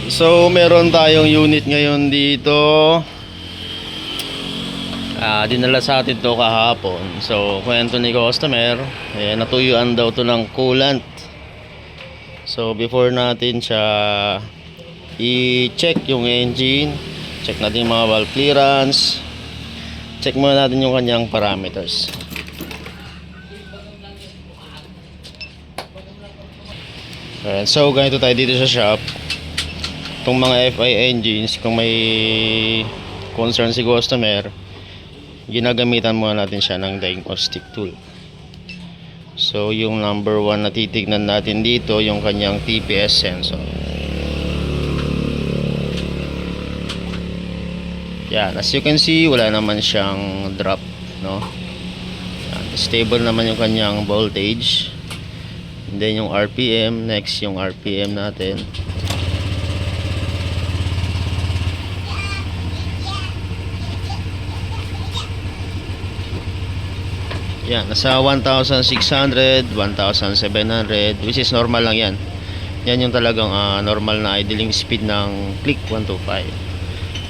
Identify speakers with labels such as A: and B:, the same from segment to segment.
A: So meron tayong unit ngayon dito. Dinala sa atin to kahapon. So kwento ni customer, natuyuan daw to ng coolant. So before natin siya i-check yung engine, check natin yung mga valve clearance, check muna natin yung kanyang parameters. So ganito tayo dito sa shop. Itong mga FI engines, kung may concern si customer, ginagamitan muna natin siya ng diagnostic tool. So yung number 1 na titignan natin dito, yung kanyang TPS sensor. Yan, as you can see, wala naman siyang drop, no? Yan, stable naman yung kanyang voltage. And then yung RPM, next yung RPM natin. Yan, nasa 1,600, 1,700, which is normal lang yan. Yan yung talagang normal na idling speed ng Click 125.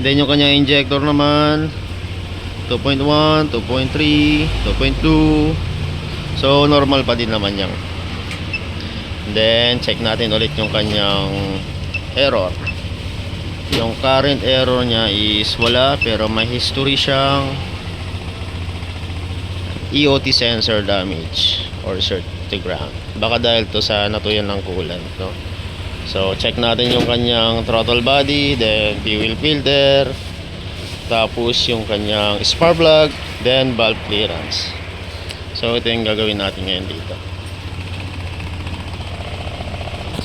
A: Then yung kanyang injector naman 2.1, 2.3, 2.2. So normal pa din naman yan. Then check natin ulit yung kanyang error. Yung current error niya is wala, pero may history siyang EOT sensor damage or short to ground. Baka dahil to sa natuyan ng coolant, no? So check natin yung kanyang throttle body, then fuel filter, tapos yung kanyang spark plug, then valve clearance. So ito yung gagawin natin ngayon dito.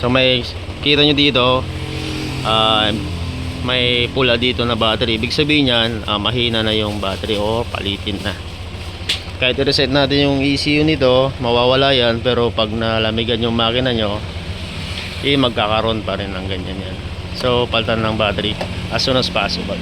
A: So may kita nyo dito, may pula dito na battery. Ibig sabihin yan, mahina na yung battery o palitin na. Kahit i-reset natin yung ECU nito, mawawala yan, pero pag nalamigan yung makina nyo, magkakaroon pa rin ng ganyan yan. So palitan ng battery as soon as possible.